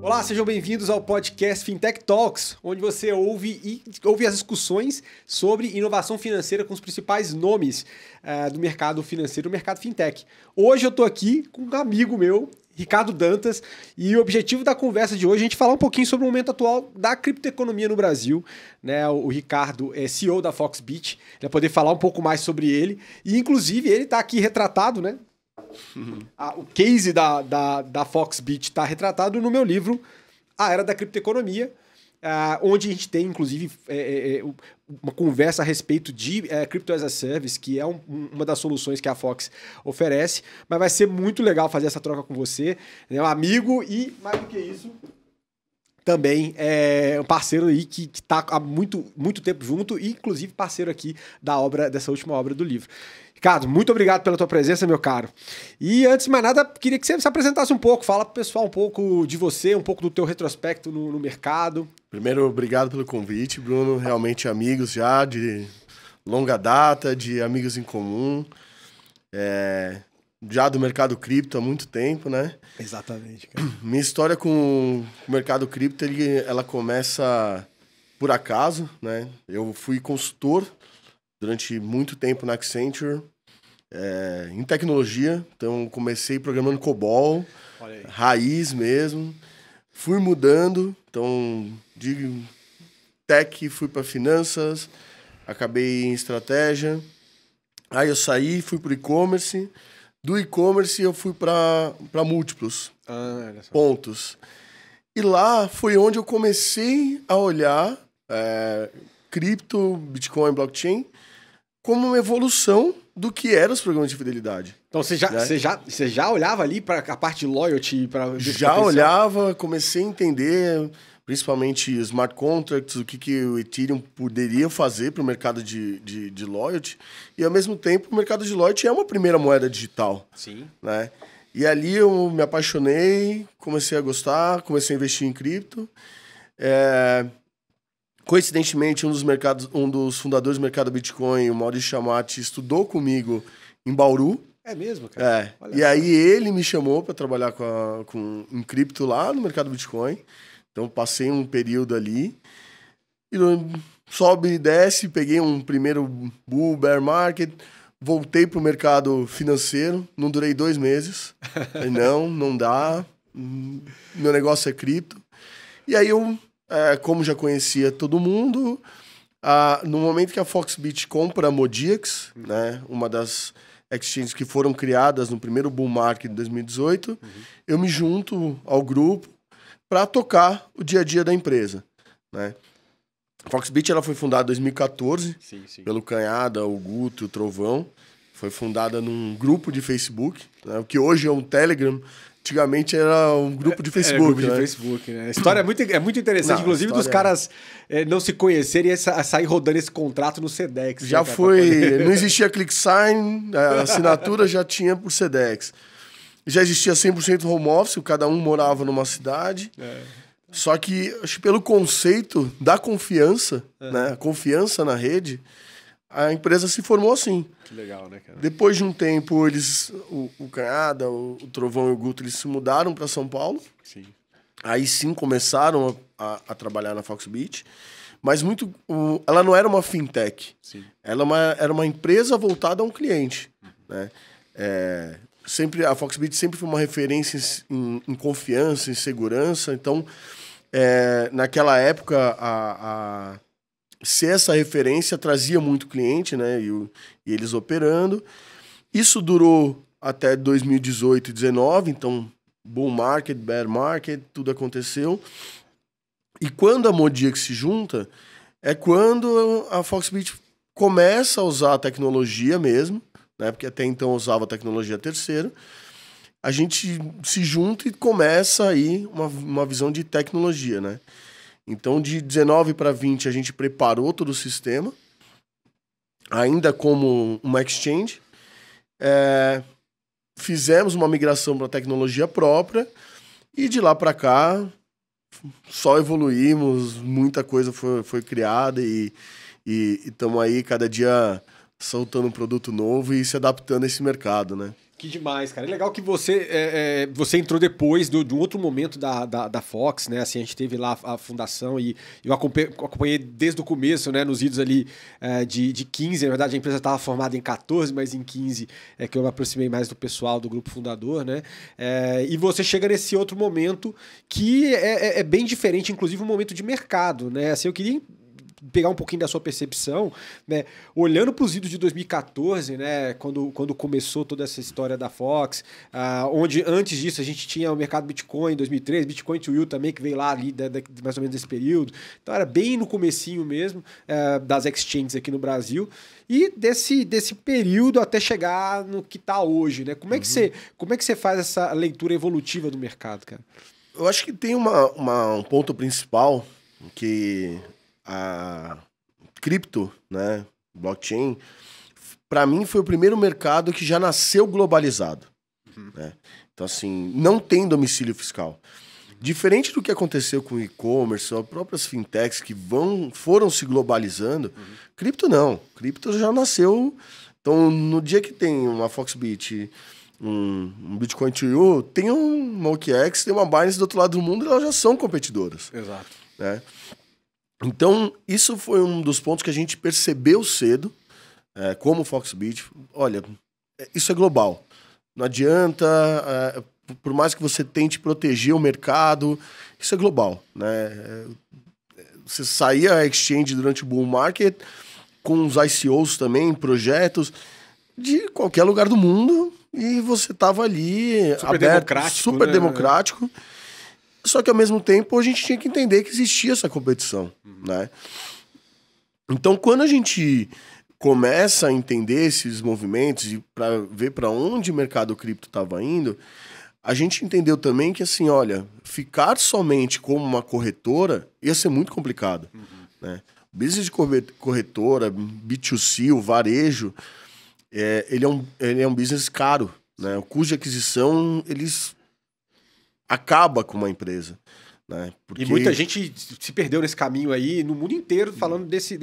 Olá, sejam bem-vindos ao podcast Fintech Talks, onde você ouve as discussões sobre inovação financeira com os principais nomes do mercado financeiro, do mercado fintech. Hoje eu estou aqui com um amigo meu, Ricardo Dantas, e o objetivo da conversa de hoje é a gente falar um pouquinho sobre o momento atual da criptoeconomia no Brasil. Né? O Ricardo é CEO da Foxbit, ele vai poder falar um pouco mais sobre ele, e inclusive ele está aqui retratado, né? O case da Foxbit está retratado no meu livro A Era da Criptoeconomia, onde a gente tem, inclusive, uma conversa a respeito de Crypto as a Service, que é uma das soluções que a Fox oferece, mas vai ser muito legal fazer essa troca com você, né? Um amigo e, mais do que isso, também é um parceiro aí que está há muito tempo junto e, inclusive, parceiro aqui dessa última obra do livro. Ricardo, muito obrigado pela tua presença, meu caro. E antes de mais nada, queria que você se apresentasse um pouco, fala pro pessoal um pouco de você, um pouco do teu retrospecto no mercado. Primeiro, obrigado pelo convite, Bruno. Realmente amigos já de longa data, de amigos em comum. Já do mercado cripto há muito tempo, né? Exatamente, cara. Minha história com o mercado cripto, ela começa por acaso, né? Eu fui consultor durante muito tempo na Accenture, em tecnologia. Então, comecei programando COBOL, raiz mesmo. Fui mudando, então, de tech fui para finanças, acabei em estratégia. Aí eu saí, fui para o e-commerce. Do e-commerce eu fui para múltiplos pontos. E lá foi onde eu comecei a olhar cripto, Bitcoin, blockchain, como uma evolução do que eram os programas de fidelidade. Então você já olhava ali para a parte de loyalty? Já olhava, comecei a entender, principalmente smart contracts, o que o Ethereum poderia fazer para o mercado de loyalty. E, ao mesmo tempo, o mercado de loyalty é uma primeira moeda digital. Sim. Né? E ali eu me apaixonei, comecei a gostar, comecei a investir em cripto. Coincidentemente, um dos fundadores do mercado Bitcoin, o Maurício Chamati, estudou comigo em Bauru. É mesmo, cara? E aí ele me chamou para trabalhar em cripto lá no mercado Bitcoin. Então, passei um período ali. E sobe e desce, peguei um primeiro bull, bear market, voltei para o mercado financeiro, não durei 2 meses. Falei, não dá, meu negócio é cripto. E aí eu, como já conhecia todo mundo, no momento que a Foxbit compra a Modiax, né, uma das exchanges que foram criadas no primeiro bull market de 2018, eu me junto ao grupo para tocar o dia a dia da empresa, né? A Foxbit ela foi fundada em 2014 pelo Canhada, o Guto, o Trovão. Foi fundada num grupo de Facebook, né? O que hoje é um Telegram. Antigamente era um grupo de Facebook. Grupo de Facebook, né? A história é muito interessante, inclusive dos caras não se conhecerem e sair rodando esse contrato no Sedex. Já foi. Não existia ClickSign, a assinatura já tinha por Sedex. Já existia 100% home office, cada um morava numa cidade. Só que, acho que pelo conceito da confiança, né, a confiança na rede, a empresa se formou assim. Que legal, né, cara? Depois de um tempo, o Canhada, o Trovão e o Guto, eles se mudaram para São Paulo. Sim. Aí sim começaram a trabalhar na Foxbit. Mas ela não era uma fintech. Sim. Ela era uma empresa voltada a um cliente, né? A Foxbit sempre foi uma referência em confiança, em segurança. Então, naquela época, ser essa referência trazia muito cliente, né? E eles operando. Isso durou até 2018 e 2019. Então, bull market, bear market, tudo aconteceu. E quando a Modiax se junta, é quando a Foxbit começa a usar a tecnologia mesmo, né? Porque até então usava a tecnologia terceira. A gente se junta e começa aí uma visão de tecnologia, né? Então, de 19 para 20, a gente preparou todo o sistema, ainda como uma exchange. Fizemos uma migração para tecnologia própria e de lá para cá só evoluímos, muita coisa foi criada e estamos aí cada dia soltando um produto novo e se adaptando a esse mercado, né? Que demais, cara. É legal que você entrou depois de um outro momento da Fox, né? Assim, a gente teve lá a fundação e eu acompanhei desde o começo, né? Nos idos ali de 15. Na verdade, a empresa estava formada em 14, mas em 15 é que eu me aproximei mais do pessoal do grupo fundador, né? E você chega nesse outro momento que é bem diferente, inclusive um momento de mercado, né? Assim, eu queria pegar um pouquinho da sua percepção, né? Olhando para os idos de 2014, né? Quando começou toda essa história da Fox, onde antes disso a gente tinha o mercado Bitcoin em 2013, Bitcoin to You também, que veio lá ali mais ou menos desse período. Então era bem no comecinho mesmo das exchanges aqui no Brasil. E desse período até chegar no que está hoje, né? Como é que você faz essa leitura evolutiva do mercado, cara? Eu acho que tem um ponto principal que a cripto, né, blockchain, para mim foi o primeiro mercado que já nasceu globalizado. Né? Então, assim, não tem domicílio fiscal. Diferente do que aconteceu com o e-commerce, as próprias fintechs que foram se globalizando, cripto não. Cripto já nasceu. Então, no dia que tem uma Foxbit, um Bitcoin to You, tem uma OKX, tem uma Binance do outro lado do mundo, elas já são competidoras. Exato. Né? Então, isso foi um dos pontos que a gente percebeu cedo, como Foxbit. Olha, isso é global. Não adianta, por mais que você tente proteger o mercado, isso é global. Né? Você saía a exchange durante o bull market, com os ICOs também, projetos de qualquer lugar do mundo, e você estava ali super aberto, democrático, super né? democrático. Só que, ao mesmo tempo, a gente tinha que entender que existia essa competição, né? Então, quando a gente começa a entender esses movimentos e para ver para onde o mercado cripto estava indo, a gente entendeu também que, assim, olha, ficar somente como uma corretora ia ser muito complicado, né? O business de corretora, B2C, o varejo, ele é um business caro, né? O custo de aquisição, acaba com uma empresa. Né? Porque... E muita gente se perdeu nesse caminho aí, no mundo inteiro, falando desse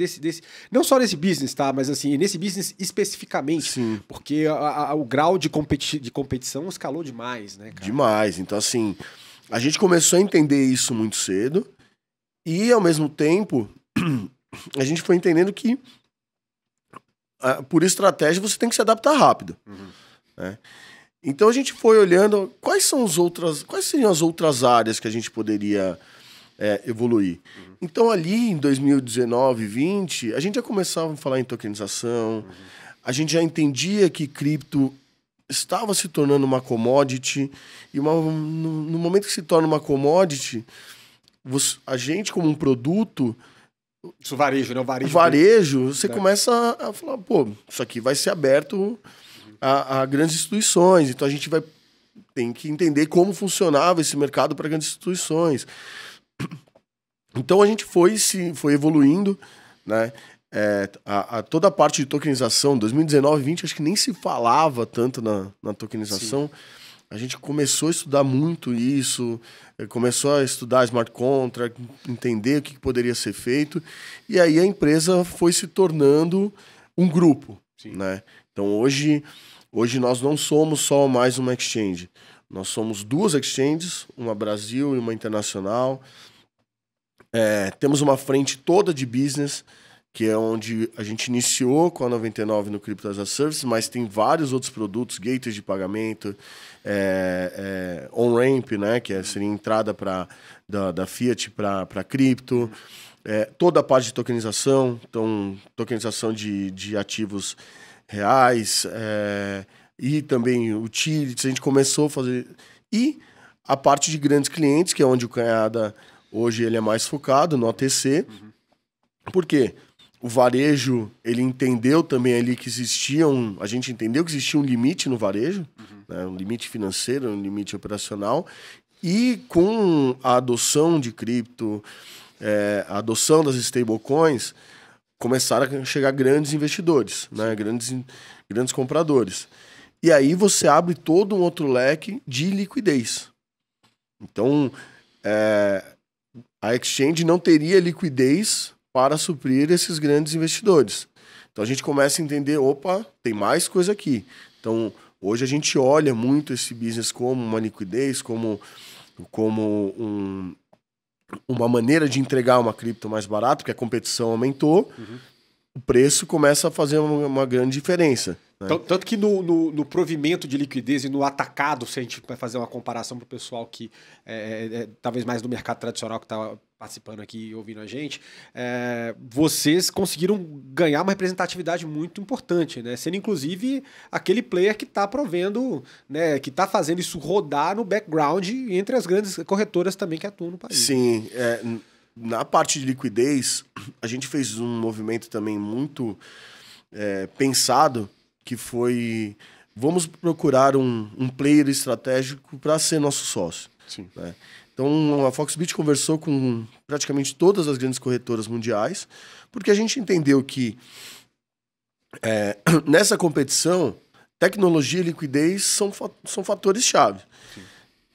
não só nesse business, tá? Mas assim, nesse business especificamente. Sim. Porque o grau de competição escalou demais, né, cara? Demais. Então, assim, a gente começou a entender isso muito cedo e, ao mesmo tempo, a gente foi entendendo que, por estratégia, você tem que se adaptar rápido. Né? Então a gente foi olhando quais seriam as outras áreas que a gente poderia evoluir. Então ali em 2019, 2020, a gente já começava a falar em tokenização, a gente já entendia que cripto estava se tornando uma commodity, e no momento que se torna uma commodity, a gente como um produto... Isso varejo, né? O varejo, você começa a falar, pô, isso aqui vai ser aberto... A grandes instituições. Então a gente tem que entender como funcionava esse mercado para grandes instituições. Então a gente foi evoluindo, né? Toda a parte de tokenização, 2019, 2020, acho que nem se falava tanto na tokenização. Sim. A gente começou a estudar muito isso, começou a estudar smart contract, entender o que poderia ser feito, e aí a empresa foi se tornando um grupo. Sim. Né? Então hoje nós não somos só mais uma exchange. Nós somos duas exchanges, uma Brasil e uma internacional. Temos uma frente toda de business, que é onde a gente iniciou com a 99 no Crypto as a Service, mas tem vários outros produtos, gateways de pagamento, on-ramp, né, que seria a entrada da Fiat para cripto, toda a parte de tokenização, então tokenização de ativos reais, e também utilities, a gente começou a fazer... E a parte de grandes clientes, que é onde o Canhada, hoje, ele é mais focado, no OTC. Por quê? O varejo, ele entendeu também ali que a gente entendeu que existia um limite no varejo, né, um limite financeiro, um limite operacional, e com a adoção de cripto, a adoção das stablecoins, começaram a chegar grandes investidores, né? Grandes compradores. E aí você abre todo um outro leque de liquidez. Então, a exchange não teria liquidez para suprir esses grandes investidores. Então a gente começa a entender, opa, tem mais coisa aqui. Então, Hoje a gente olha muito esse business como uma liquidez, como uma maneira de entregar uma cripto mais barato, porque a competição aumentou, o preço começa a fazer uma grande diferença. Né? Tanto que no provimento de liquidez e no atacado, se a gente vai fazer uma comparação para o pessoal que talvez mais do mercado tradicional que está participando aqui e ouvindo a gente, vocês conseguiram ganhar uma representatividade muito importante, né? Sendo inclusive aquele player que está provendo, né, que está fazendo isso rodar no background entre as grandes corretoras também que atuam no país. Sim, na parte de liquidez, a gente fez um movimento também muito pensado, que foi: vamos procurar um player estratégico para ser nosso sócio. Sim. Né? Então, a Foxbit conversou com praticamente todas as grandes corretoras mundiais, porque a gente entendeu que nessa competição, tecnologia e liquidez são fatores-chave.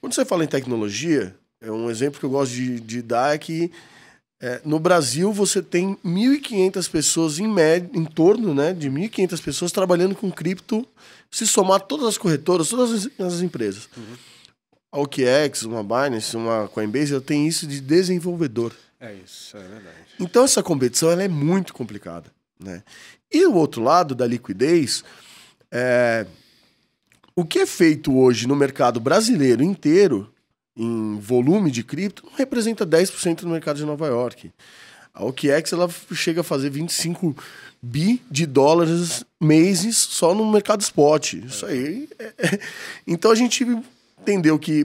Quando você fala em tecnologia, um exemplo que eu gosto de dar é que no Brasil você tem 1.500 pessoas, em torno, né, de 1.500 pessoas trabalhando com cripto, se somar todas as corretoras, todas as empresas. A OKEx, uma Binance, uma Coinbase, ela tem isso de desenvolvedor. Isso, é verdade. Então essa competição ela é muito complicada. Né? E o outro lado da liquidez, o que é feito hoje no mercado brasileiro inteiro, em volume de cripto, não representa 10% do mercado de Nova York. A OKEx ela chega a fazer 25 bi de dólares meses só no mercado spot. Isso aí. Então a gente entendeu que,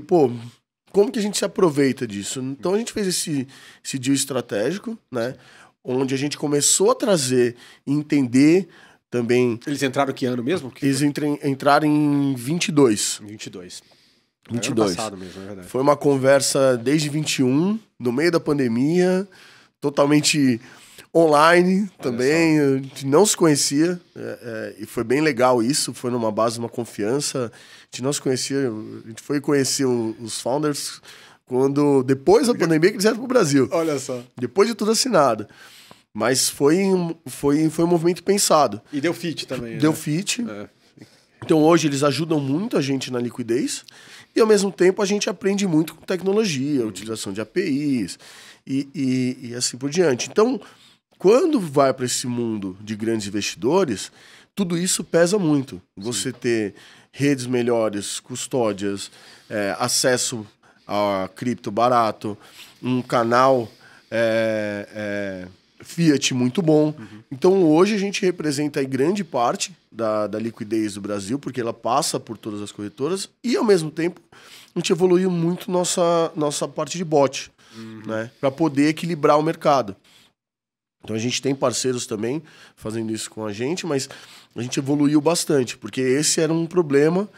como que a gente se aproveita disso? Então a gente fez esse deal estratégico, né? Onde a gente começou a trazer e entender também... Eles entraram que ano mesmo? Eles entraram em 22. 22. 22. Ano passado mesmo, é verdade. Foi uma conversa desde 21, no meio da pandemia, totalmente online também. A gente não se conhecia, e foi bem legal isso. Foi numa base de uma confiança. A gente não se conhecia, a gente foi conhecer os founders depois da pandemia que eles vieram para o Brasil. Olha só. Depois de tudo assinado. Mas foi um movimento pensado. E deu fit também. Deu né? fit. Então hoje eles ajudam muito a gente na liquidez e ao mesmo tempo a gente aprende muito com tecnologia, utilização de APIs e assim por diante. Então, quando vai para esse mundo de grandes investidores, tudo isso pesa muito. Você ter redes melhores, custódias, acesso a cripto barato, um canal Fiat muito bom. Então hoje a gente representa aí grande parte da liquidez do Brasil, porque ela passa por todas as corretoras e ao mesmo tempo a gente evoluiu muito nossa parte de bot, né, para poder equilibrar o mercado. Então a gente tem parceiros também fazendo isso com a gente, mas a gente evoluiu bastante, porque esse era um problema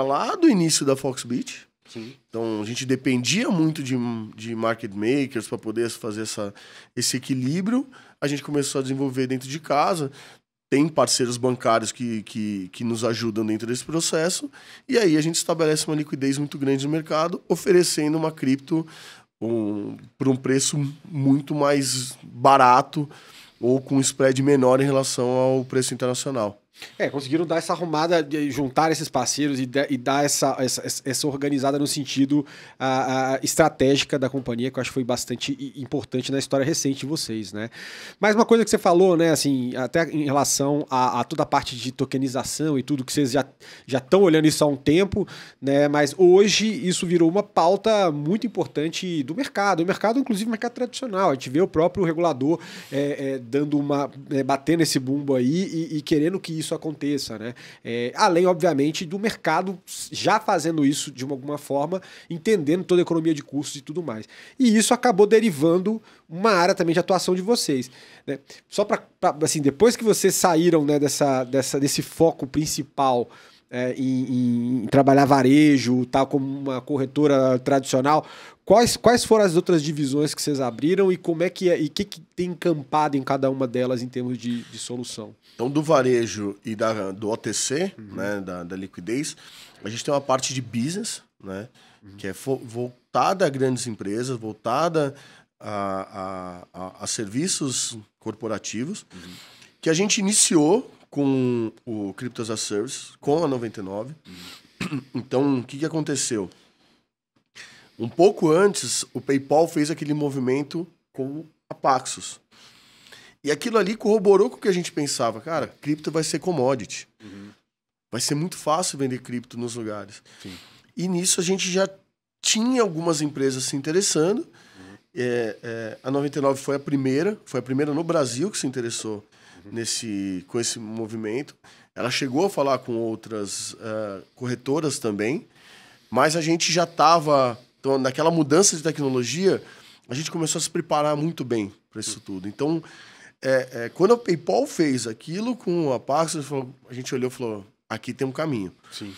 lá do início da Foxbit. Sim. Então a gente dependia muito de market makers para poder fazer esse equilíbrio. A gente começou a desenvolver dentro de casa. Tem parceiros bancários que nos ajudam dentro desse processo. E aí a gente estabelece uma liquidez muito grande no mercado, oferecendo uma cripto por um preço muito mais barato ou com um spread menor em relação ao preço internacional. Conseguiram dar essa arrumada, de juntar esses parceiros e dar essa organizada no sentido estratégica da companhia, que eu acho que foi bastante importante na história recente de vocês, né? Mas uma coisa que você falou, né, assim, até em relação a toda a parte de tokenização e tudo, que vocês já estão olhando isso há um tempo, né? Mas hoje isso virou uma pauta muito importante do mercado, inclusive o mercado tradicional. A gente vê o próprio regulador batendo esse bumbo aí e querendo que isso aconteça, né? Além, obviamente, do mercado já fazendo isso de alguma forma, entendendo toda a economia de custos e tudo mais. E isso acabou derivando uma área também de atuação de vocês, né? Só para assim, depois que vocês saíram, né, desse foco principal em trabalhar varejo, tal como uma corretora tradicional, quais foram as outras divisões que vocês abriram e como é que e que tem encampado em cada uma delas em termos de solução? Então, do varejo e do OTC, né, da liquidez, a gente tem uma parte de business, né, que é voltada a grandes empresas, voltada a serviços corporativos, que a gente iniciou com o Crypto as a Service, com a 99. Então, o que aconteceu? Um pouco antes, o PayPal fez aquele movimento com a Paxos. E aquilo ali corroborou com o que a gente pensava. Cara, cripto vai ser commodity. Vai ser muito fácil vender cripto nos lugares. Sim. E nisso a gente já tinha algumas empresas se interessando. A 99 foi a primeira no Brasil que se interessou com esse movimento. Ela chegou a falar com outras corretoras também, mas a gente já estava... Então, naquela mudança de tecnologia, a gente começou a se preparar muito bem para isso tudo. Então, quando a PayPal fez aquilo com a Paxos, a gente olhou e falou, aqui tem um caminho. Sim.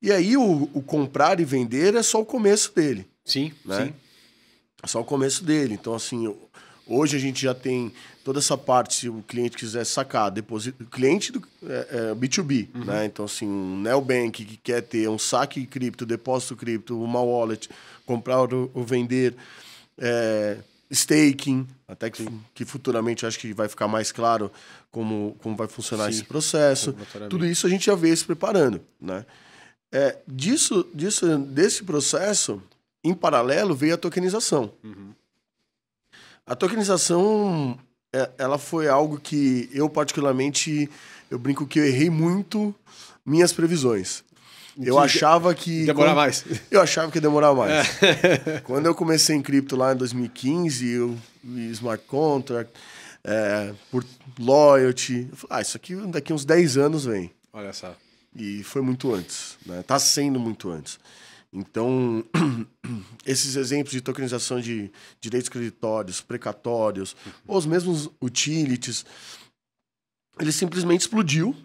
E aí, o comprar e vender é só o começo dele. Sim, né? sim. É só o começo dele. Então, assim, hoje a gente já tem toda essa parte, se o cliente quiser sacar, depósito, cliente do B2B, né? Então, assim, um neobank que quer ter um saque cripto, depósito cripto, uma wallet, comprar ou vender, staking, até que futuramente eu acho que vai ficar mais claro como vai funcionar esse processo. Tudo isso a gente já veio se preparando, né? Desse processo, em paralelo, veio a tokenização. A tokenização, ela foi algo que eu, particularmente, eu brinco que eu errei muito minhas previsões. Eu achava que... Demorar mais. Eu achava que ia demorar mais. Quando eu comecei em cripto lá em 2015, eu vi smart contract, por loyalty, eu falei, isso aqui daqui uns 10 anos vem. Olha só. E foi muito antes, né? Tá sendo muito antes. Então, esses exemplos de tokenização de direitos creditórios, precatórios, ou os mesmos utilities, ele simplesmente explodiu,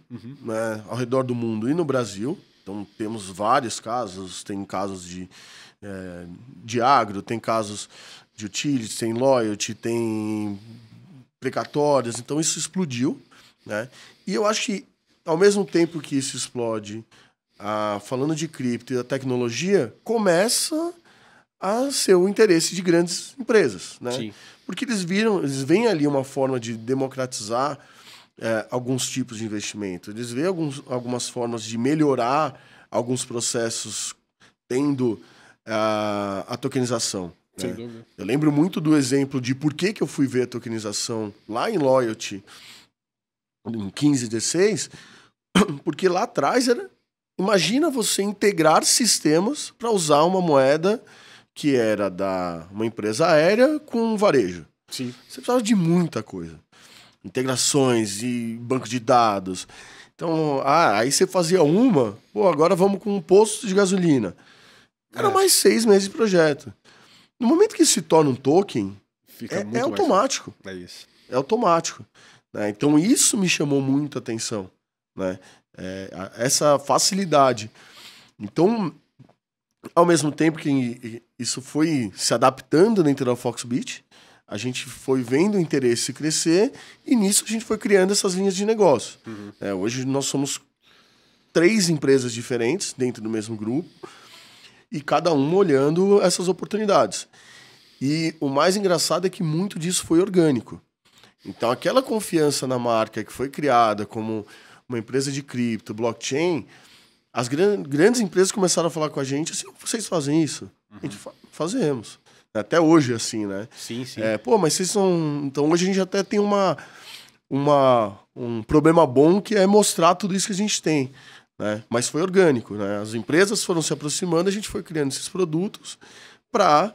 né, ao redor do mundo e no Brasil. Então, temos vários casos, tem casos de agro, tem casos de utilities, tem loyalty, tem precatórios. Então, isso explodiu, né? E eu acho que, ao mesmo tempo que isso explode, falando de cripto e da tecnologia, começa a ser o interesse de grandes empresas, né? Sim. Porque eles veem ali uma forma de democratizar alguns tipos de investimento. Eles veem algumas formas de melhorar alguns processos tendo a tokenização. Sem dúvida. Eu lembro muito do exemplo de por que eu fui ver a tokenização lá em Loyalty, em 15 e 16, porque lá atrás imagina você integrar sistemas para usar uma moeda que era uma empresa aérea com um varejo. Sim. Você precisava de muita coisa. Integrações e banco de dados. Então, aí você fazia agora vamos com um posto de gasolina. Era mais 6 meses de projeto. No momento que se torna um token, é automático. É isso. É automático. Né? Então, isso me chamou muita atenção. Né? Essa facilidade. Então, ao mesmo tempo que isso foi se adaptando dentro da Foxbit, a gente foi vendo o interesse crescer e nisso a gente foi criando essas linhas de negócio. Hoje nós somos 3 empresas diferentes dentro do mesmo grupo e cada uma olhando essas oportunidades. E o mais engraçado é que muito disso foi orgânico. Então aquela confiança na marca que foi criada como uma empresa de cripto, blockchain, as grandes empresas começaram a falar com a gente assim, vocês fazem isso? A gente fazemos. Até hoje, assim, né? Sim, sim. Mas vocês são... Então, hoje a gente até tem um problema bom que é mostrar tudo isso que a gente tem, né? Mas foi orgânico, né? As empresas foram se aproximando, a gente foi criando esses produtos para,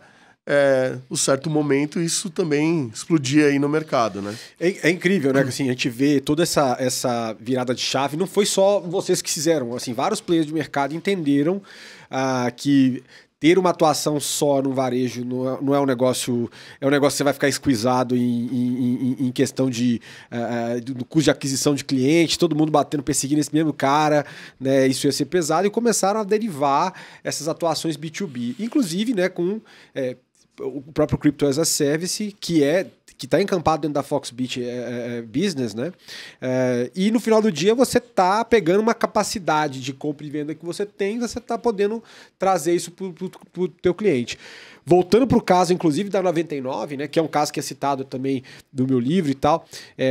um certo momento, isso também explodir aí no mercado, né? É incrível, né? Assim, a gente vê toda essa virada de chave. Não foi só vocês que fizeram. Assim, vários players de mercado entenderam que ter uma atuação só no varejo não é um negócio... É um negócio que você vai ficar esquisado em questão do custo de aquisição de cliente, todo mundo perseguindo esse mesmo cara, né? Isso ia ser pesado e começaram a derivar essas atuações B2B. Inclusive, né, com o próprio Crypto as a Service, que está encampado dentro da Foxbit Business, né? E no final do dia você está pegando uma capacidade de compra e venda que você tem, você está podendo trazer isso para o teu cliente. Voltando para o caso, inclusive, da 99, né, que é um caso que é citado também do meu livro e tal,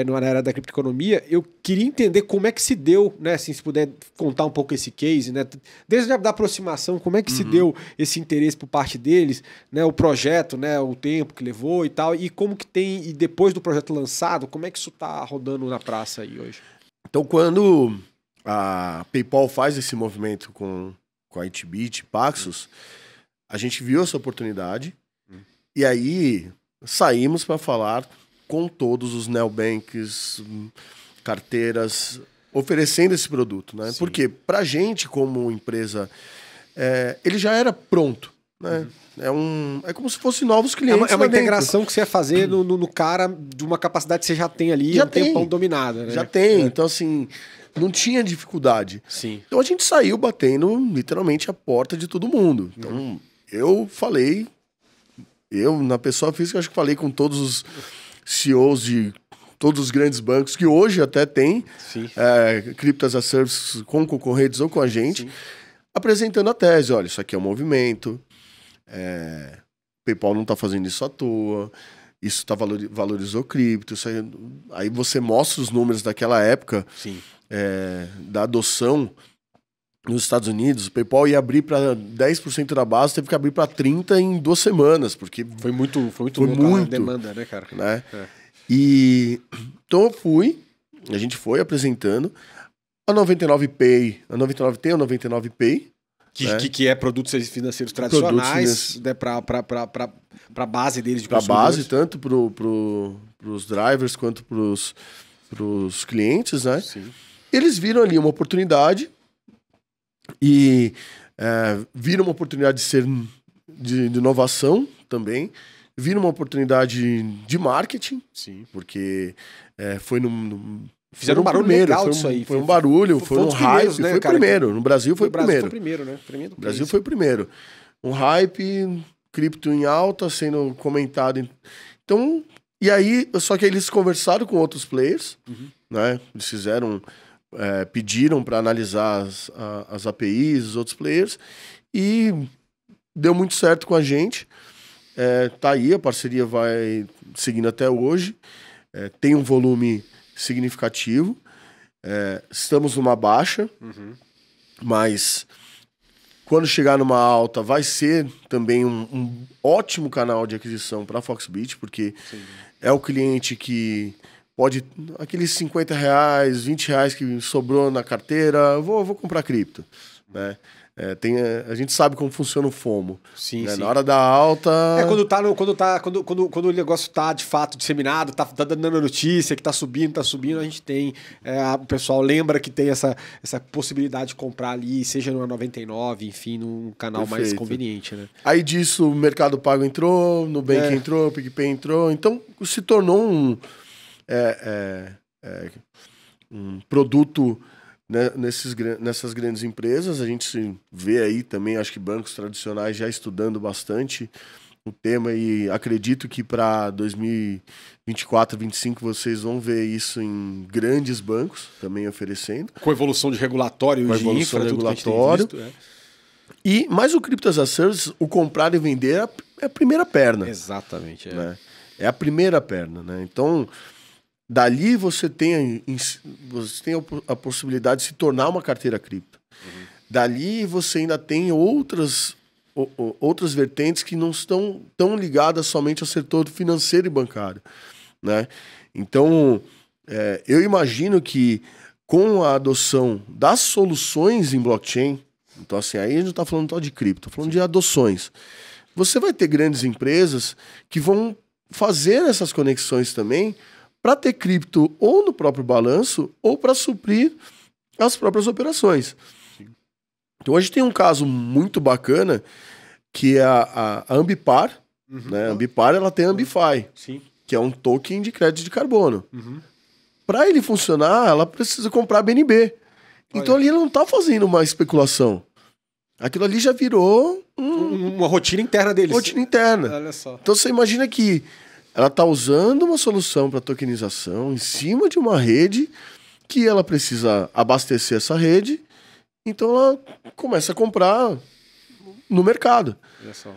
na era da criptoeconomia, eu queria entender como é que se deu, né, assim, se puder contar um pouco esse case, né, desde a aproximação, como é que se deu esse interesse por parte deles, né, o projeto, né, o tempo que levou e tal, e como que tem, e depois do projeto lançado, como é que isso está rodando na praça aí hoje? Então, quando a PayPal faz esse movimento com a 8bit, Paxos, a gente viu essa oportunidade e aí saímos para falar com todos os neobanks, carteiras, oferecendo esse produto, né? Sim. Porque para a gente, como empresa, ele já era pronto, né? É como se fossem novos clientes. É uma integração que você ia fazer no cara de uma capacidade que você já tem ali, um tempão dominada, né? Já tem, então assim, não tinha dificuldade. Sim. Então a gente saiu batendo literalmente a porta de todo mundo. Então eu na pessoa física, acho que falei com todos os CEOs de todos os grandes bancos, que hoje até tem Crypto as a Service com concorrentes ou com a gente, apresentando a tese. Olha, isso aqui é um movimento, PayPal não está fazendo isso à toa, isso valorizou cripto. Isso aí você mostra os números daquela época da adoção nos Estados Unidos. O PayPal ia abrir para 10% da base, teve que abrir para 30% em 2 semanas, porque foi muito louca a demanda, né, cara? Né? E então a gente foi apresentando a 99Pay, a 99 tem a 99Pay, que é produtos financeiros tradicionais, né, para a base deles de consumidores. Para a base, tanto para os drivers quanto para os clientes, né? Sim. Eles viram ali uma oportunidade e viram uma oportunidade de inovação também, viram uma oportunidade de marketing, porque foi fizeram um barulho legal disso aí. Foi um barulho, foi um hype, né, foi o primeiro. No Brasil foi o primeiro. Foi o primeiro, né? No Brasil foi o primeiro. Um hype, cripto em alta, sendo comentado. Então, e aí, só que eles conversaram com outros players, né? Eles fizeram, pediram para analisar as APIs, os outros players, e deu muito certo com a gente. Tá aí, a parceria vai seguindo até hoje. Tem um volume significativo. Estamos numa baixa, mas quando chegar numa alta vai ser também um ótimo canal de aquisição para a Foxbit, porque é o cliente que pode, aqueles R$50, R$20 que sobrou na carteira, vou comprar cripto, né? A gente sabe como funciona o FOMO. Sim. Na hora da alta... Quando o negócio tá de fato disseminado, tá dando notícia que tá subindo, a gente tem... o pessoal lembra que tem essa possibilidade de comprar ali, seja numa 99, enfim, num canal mais conveniente, né? Aí disso, o Mercado Pago entrou, Nubank entrou, PicPay entrou, então se tornou um produto... Né, nessas grandes empresas. A gente vê aí também, acho que bancos tradicionais já estudando bastante o tema, e acredito que para 2024, 2025 vocês vão ver isso em grandes bancos também oferecendo. Com evolução de regulatório e de infra, regulatório. Mas o Crypto as a Service, o comprar e vender é a primeira perna. Exatamente. Né? É a primeira perna, né? Então... Dali você tem a possibilidade de se tornar uma carteira cripto. Dali você ainda tem outras vertentes que não estão tão ligadas somente ao setor financeiro e bancário, né? Então, eu imagino que com a adoção das soluções em blockchain, então assim, aí a gente não está falando só de cripto, está falando de adoções. Você vai ter grandes empresas que vão fazer essas conexões também, para ter cripto ou no próprio balanço ou para suprir as próprias operações. Sim. Então a gente tem um caso muito bacana que é a Ambipar. Né? A Ambipar, ela tem a Ambify, que é um token de crédito de carbono. Para ele funcionar, ela precisa comprar BNB. Então ali ela não está fazendo uma especulação. Aquilo ali já virou uma rotina interna deles. Rotina interna. Olha só. Então você imagina que ela está usando uma solução para tokenização em cima de uma rede que ela precisa abastecer essa rede, então ela começa a comprar no mercado. Olha só.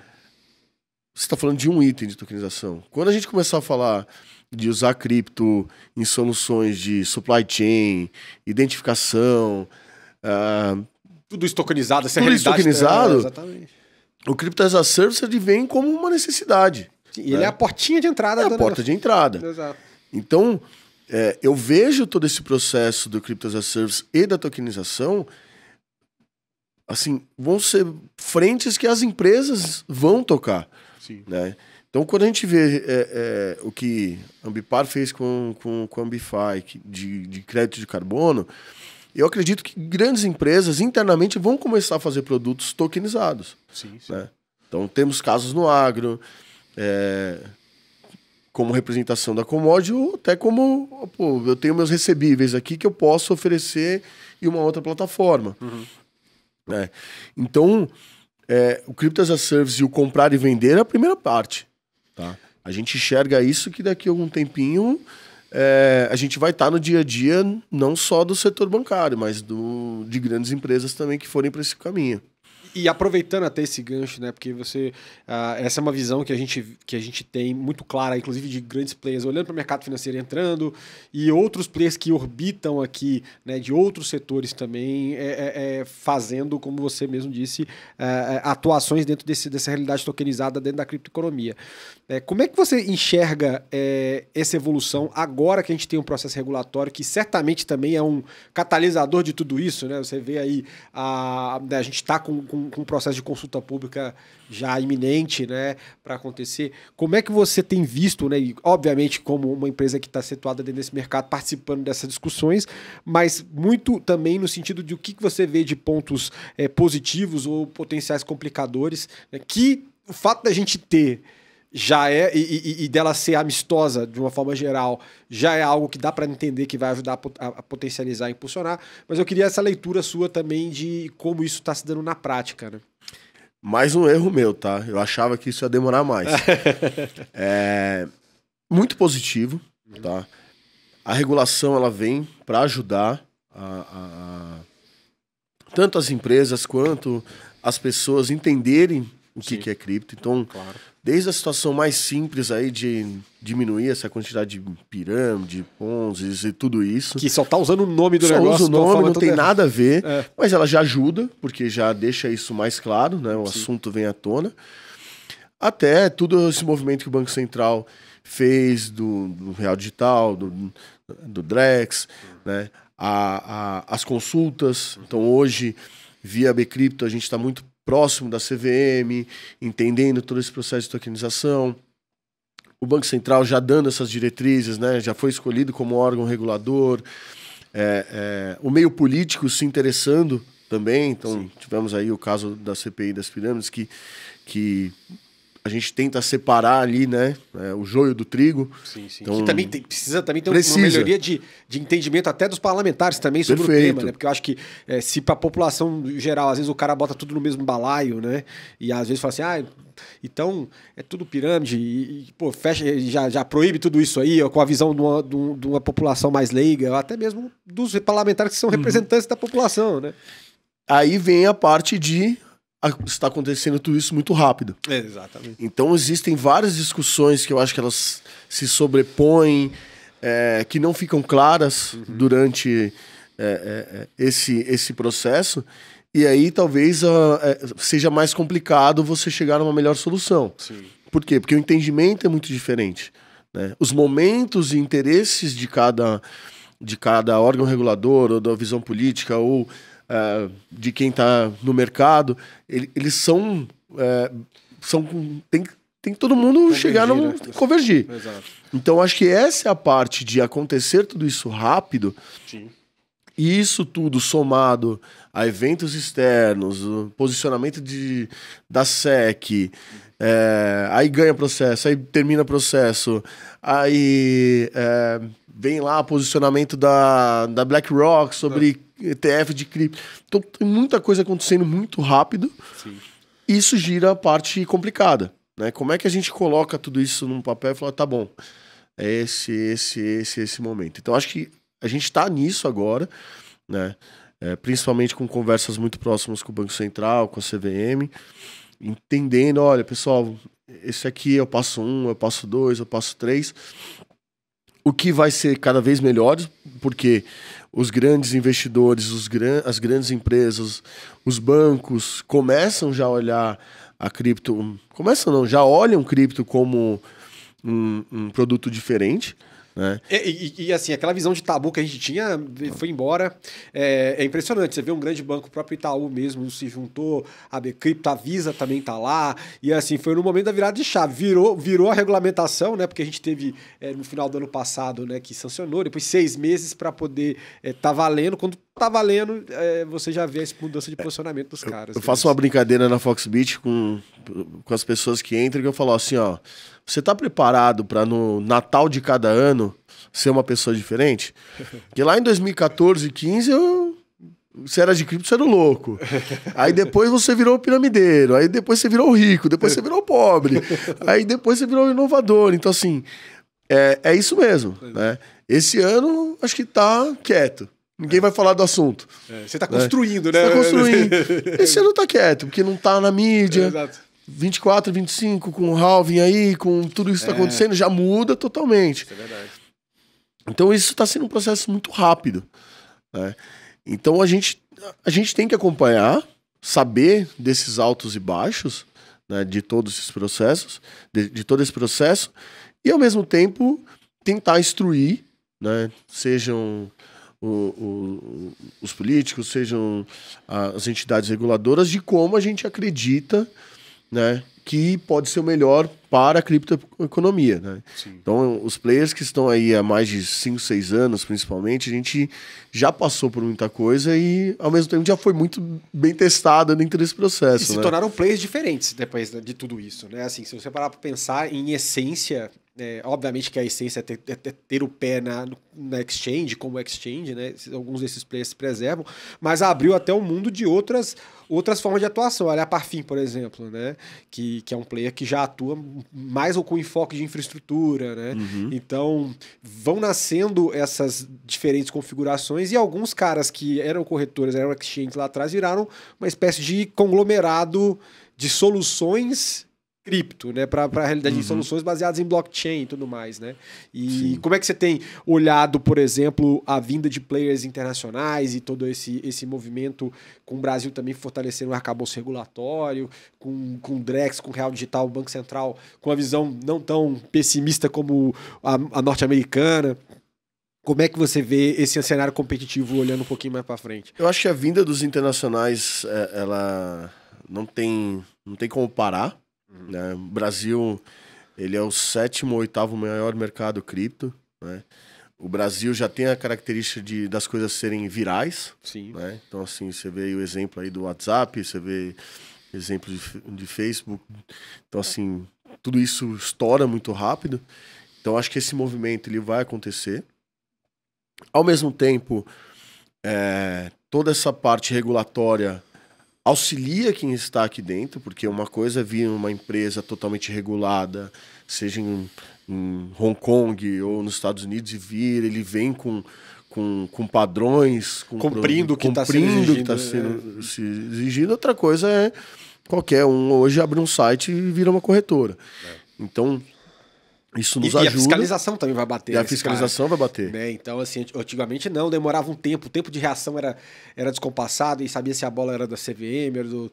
Você está falando de um item de tokenização. Quando a gente começar a falar de usar cripto em soluções de supply chain, identificação... tudo isso tokenizado, essa tudo isso realidade... tokenizado, exatamente. O Crypto as a Service ele vem como uma necessidade. Sim, ele é a portinha de entrada. É a porta de entrada. Exato. Então, eu vejo todo esse processo do Crypto as a Service e da tokenização, assim, vão ser frentes que as empresas vão tocar. Sim. Né? Então, quando a gente vê o que a Ambipar fez com a Ambify de crédito de carbono, eu acredito que grandes empresas internamente vão começar a fazer produtos tokenizados. Sim, sim. Né? Então, temos casos no agro, como representação da commodity, ou até como eu tenho meus recebíveis aqui que eu posso oferecer em uma outra plataforma. Uhum. Né? Então, o Crypto as a Service e o comprar e vender é a primeira parte. Tá? A gente enxerga isso que daqui a algum tempinho a gente vai estar no dia a dia não só do setor bancário, mas de grandes empresas também que forem para esse caminho. E aproveitando até esse gancho, né? Porque essa é uma visão que a gente tem muito clara, inclusive de grandes players olhando para o mercado financeiro entrando e outros players que orbitam aqui, né, de outros setores também, fazendo, como você mesmo disse, atuações dentro dessa realidade tokenizada dentro da criptoeconomia. Como é que você enxerga essa evolução agora que a gente tem um processo regulatório que certamente também é um catalisador de tudo isso, né? Você vê aí, a gente está com um processo de consulta pública já iminente, né, para acontecer. Como é que você tem visto, né, e obviamente como uma empresa que está situada dentro desse mercado, participando dessas discussões, mas muito também no sentido de o que você vê de pontos positivos ou potenciais complicadores, né, que o fato da gente ter já e dela ser amistosa de uma forma geral, já é algo que dá para entender que vai ajudar a potencializar e impulsionar, mas eu queria essa leitura sua também de como isso está se dando na prática, né? Mais um erro meu, tá? Eu achava que isso ia demorar mais. Muito positivo, tá? A regulação ela vem para ajudar tanto as empresas quanto as pessoas entenderem o que é cripto. Então, claro, desde a situação mais simples aí de diminuir essa quantidade de pirâmide, ponzis e tudo isso. Que só tá usando o nome do negócio. Só usa o nome, não tem nada a ver, mas ela já ajuda, porque já deixa isso mais claro, né? O assunto vem à tona. Até todo esse movimento que o Banco Central fez do Real Digital, do Drex, né? As consultas. Então hoje, via Bcrypto, a gente está muito próximo da CVM, entendendo todo esse processo de tokenização. O Banco Central já dando essas diretrizes, né? Já foi escolhido como órgão regulador. O meio político se interessando também. Então, tivemos aí o caso da CPI das pirâmides, que a gente tenta separar ali, né, o joio do trigo. Sim. Então, que também precisa ter uma melhoria de entendimento até dos parlamentares também sobre o tema, né? Porque eu acho que se para a população geral, às vezes o cara bota tudo no mesmo balaio, né? E às vezes fala assim, então é tudo pirâmide e pô, fecha, já proíbe tudo isso aí, com a visão de uma população mais leiga, até mesmo dos parlamentares que são representantes da população, né? Aí vem a parte de está acontecendo tudo isso muito rápido. Exatamente. Então existem várias discussões que eu acho que elas se sobrepõem, que não ficam claras durante esse processo, e aí talvez seja mais complicado você chegar a uma melhor solução. Sim. Por quê? Porque o entendimento é muito diferente, né? Os momentos e interesses de cada órgão regulador, ou da visão política, ou de quem está no mercado, eles são tem que todo mundo convergir, chegar convergir. Exato. Então acho que essa é a parte de acontecer tudo isso rápido. Sim. E isso tudo somado a eventos externos, o posicionamento da SEC, aí ganha processo, aí termina processo, aí vem lá o posicionamento da BlackRock sobre ETF de cripto. Então tem muita coisa acontecendo muito rápido. Sim. Isso gira a parte complicada, né? Como é que a gente coloca tudo isso num papel e fala, tá bom, é esse momento. Então, acho que a gente está nisso agora, né? Principalmente com conversas muito próximas com o Banco Central, com a CVM, entendendo, olha, pessoal, esse aqui é o passo 1, é o passo 2, é o passo 3, o que vai ser cada vez melhor, porque os grandes investidores, as grandes empresas, os bancos começam já a olhar a cripto, já olham cripto como um produto diferente, né? E assim, aquela visão de tabu que a gente tinha foi embora. É impressionante. Você vê um grande banco, o próprio Itaú mesmo, se juntou, a Bcrypto, a Visa também tá lá. E assim, foi no momento da virada de chave. Virou a regulamentação, né? Porque a gente teve no final do ano passado, né, que sancionou, depois 6 meses para poder tá valendo. Quando tá valendo, você já vê essa mudança de posicionamento dos caras. Eu faço uma brincadeira na Foxbit com as pessoas que entram, que eu falo assim, ó, você tá preparado para no Natal de cada ano ser uma pessoa diferente? Porque lá em 2014, 15, você era de cripto, você era louco. Aí depois você virou piramideiro, aí depois você virou rico, depois você virou pobre, aí depois você virou inovador. Então, assim, é isso mesmo, né? Esse ano, acho que tá quieto. Ninguém vai falar do assunto. Você tá construindo, né? Você tá construindo. Esse ano tá quieto, porque não tá na mídia. Exato. 24, 25, com o halving aí, com tudo isso que tá acontecendo, já muda totalmente. Isso é verdade. Então isso está sendo um processo muito rápido, né? Então a gente tem que acompanhar, saber desses altos e baixos, né, de todos esses processos, de todo esse processo, e ao mesmo tempo tentar instruir, né, sejam os políticos, sejam as entidades reguladoras, de como a gente acredita, né, que pode ser o melhor para a criptoeconomia, né? Então, os players que estão aí há mais de 5, 6 anos, principalmente, a gente já passou por muita coisa e, ao mesmo tempo, já foi muito bem testada dentro desse processo. E se tornaram players diferentes depois de tudo isso, né? Assim, se você parar para pensar em essência, obviamente que a essência é ter o pé na exchange, como exchange, né? Alguns desses players se preservam, mas abriu até um mundo de outras formas de atuação. Olha a Parfim, por exemplo, né? Que é um player que já atua mais ou com enfoque de infraestrutura, né? Uhum. Então, vão nascendo essas diferentes configurações e alguns caras que eram corretores, eram exchanges lá atrás, viraram uma espécie de conglomerado de soluções cripto, né, para a realidade de soluções baseadas em blockchain e tudo mais, né? E Sim. como é que você tem olhado, por exemplo, a vinda de players internacionais e todo esse movimento com o Brasil também fortalecendo o arcabouço regulatório, com o Drex, com o Real Digital, o Banco Central, com a visão não tão pessimista como a norte-americana? Como é que você vê esse cenário competitivo olhando um pouquinho mais para frente? Eu acho que a vinda dos internacionais, ela não tem como parar. Né? O Brasil, ele é o 7º ou 8º maior mercado cripto, né? O Brasil já tem a característica das coisas serem virais. Sim. Né? Então, assim, você vê o exemplo aí do WhatsApp, você vê exemplo de Facebook. Então, assim, tudo isso estoura muito rápido. Então, acho que esse movimento ele vai acontecer. Ao mesmo tempo, toda essa parte regulatória auxilia quem está aqui dentro, porque uma coisa é vir uma empresa totalmente regulada, seja em Hong Kong ou nos Estados Unidos, ele vem com padrões, cumprindo o que está sendo exigido. Outra coisa é qualquer um hoje abre um site e vira uma corretora. Então, isso nos ajuda. E a fiscalização também vai bater. E a fiscalização vai bater. Né? Então, assim, antigamente não, demorava um tempo. O tempo de reação era descompassado e sabia se a bola era da CVM, era do...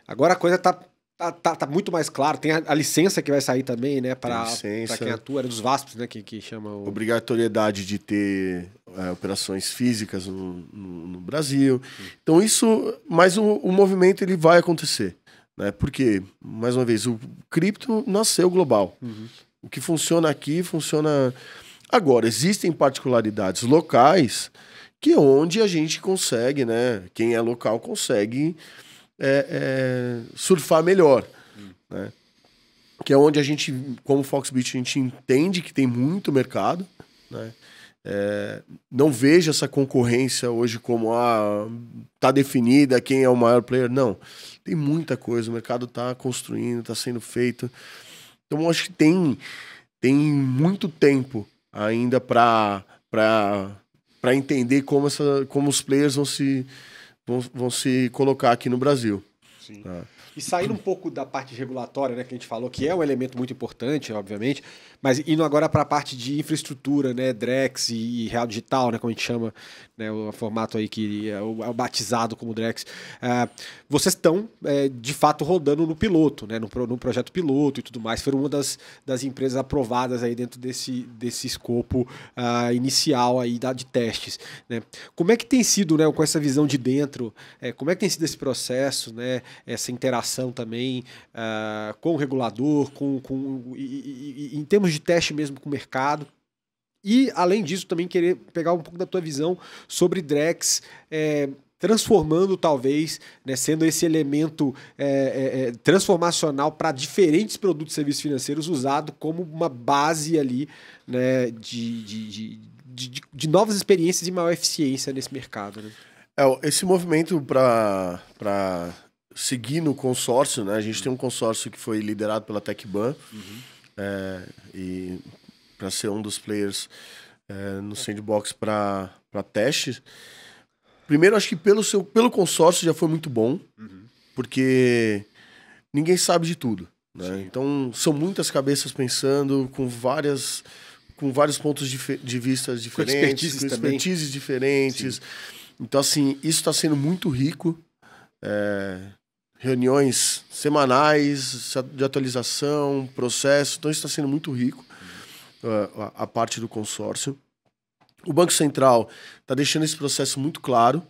Agora a coisa tá muito mais claro. Tem a licença que vai sair também, né? Para quem atua, era dos VASPs, né? Que chama o... Obrigatoriedade de ter operações físicas no Brasil. Então isso... Mas o movimento ele vai acontecer. Né? Porque, mais uma vez, o cripto nasceu global. O que funciona aqui, funciona... Agora, existem particularidades locais que onde a gente consegue, né? Quem é local consegue surfar melhor. Né? Que é onde a gente, como Foxbit, a gente entende que tem muito mercado. Né? Não vejo essa concorrência hoje como tá definida quem é o maior player. Não. Tem muita coisa, o mercado está construindo, está sendo feito. Então, acho que tem muito tempo ainda para entender como os players vão se colocar aqui no Brasil. Sim. E saindo um pouco da parte regulatória, né, que a gente falou, que é um elemento muito importante, obviamente, mas indo agora para a parte de infraestrutura, né, Drex e Real Digital, né, como a gente chama, né, o formato aí que é o batizado como Drex, vocês estão, de fato, rodando no piloto, né, no projeto piloto e tudo mais, foram uma das empresas aprovadas aí dentro desse escopo inicial aí de testes, né. Como é que tem sido, né, com essa visão de dentro, como é que tem sido esse processo, né, essa interação também com o regulador, em termos de teste mesmo com o mercado. E, além disso, também querer pegar um pouco da tua visão sobre Drex, transformando, talvez, né, sendo esse elemento transformacional para diferentes produtos e serviços financeiros usado como uma base ali, né, de novas experiências e maior eficiência nesse mercado. Né? Esse movimento para seguir no consórcio, né? A gente tem um consórcio que foi liderado pela TecBan, e para ser um dos players no Sandbox para testes. Primeiro, acho que pelo consórcio já foi muito bom, porque ninguém sabe de tudo, né? Então, são muitas cabeças pensando com vários pontos de vista diferentes, com expertises diferentes. Sim. Então, assim, isso está sendo muito rico. Reuniões semanais de atualização, processo. Então, isso está sendo muito rico, a parte do consórcio. O Banco Central está deixando esse processo muito claro.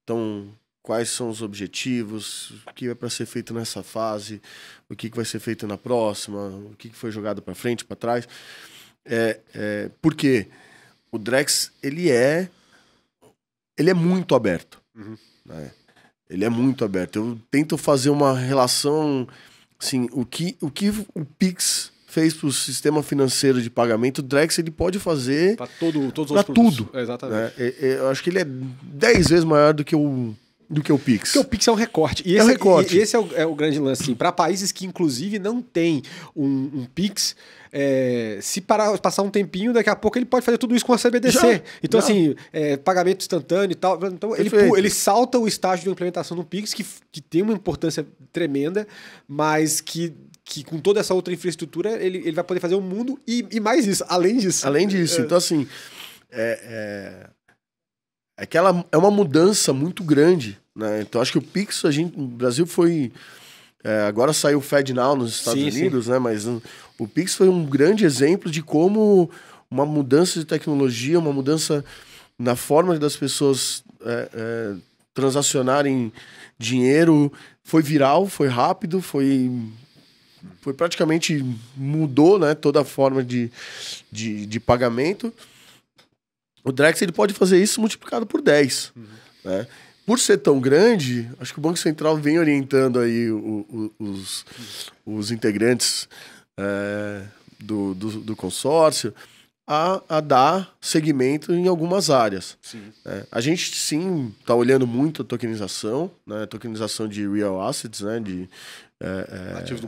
Então, quais são os objetivos, o que é para ser feito nessa fase, o que vai ser feito na próxima, o que foi jogado para frente, para trás. Porque o Drex, ele é muito aberto. Né? Ele é muito aberto. Eu tento fazer uma relação, assim, o que o Pix fez para o sistema financeiro de pagamento, o Drex ele pode fazer para todos os produtos. Tudo. Exatamente. Né? Eu acho que ele é 10 vezes maior do que o Pix. Porque o Pix é um recorte. E esse é o grande lance. Assim, para países que, inclusive, não tem um Pix, se passar um tempinho, daqui a pouco ele pode fazer tudo isso com a CBDC. Então, assim, pagamento instantâneo e tal. Então, ele salta o estágio de implementação do Pix, que tem uma importância tremenda, mas que com toda essa outra infraestrutura, ele vai poder fazer o mundo e mais isso, além disso. Além disso. Então, assim, é uma mudança muito grande, né? Então, acho que o Pix, no Brasil foi... agora saiu o FedNow nos Estados Unidos, né? Mas o Pix foi um grande exemplo de como uma mudança de tecnologia, uma mudança na forma das pessoas transacionarem dinheiro, foi viral, foi rápido, foi praticamente mudou, né, toda a forma de pagamento. O Drex ele pode fazer isso multiplicado por 10. Né? Por ser tão grande, acho que o Banco Central vem orientando aí os integrantes do consórcio a dar segmento em algumas áreas. A gente, sim, está olhando muito a tokenização, né? Tokenização de real assets, né? De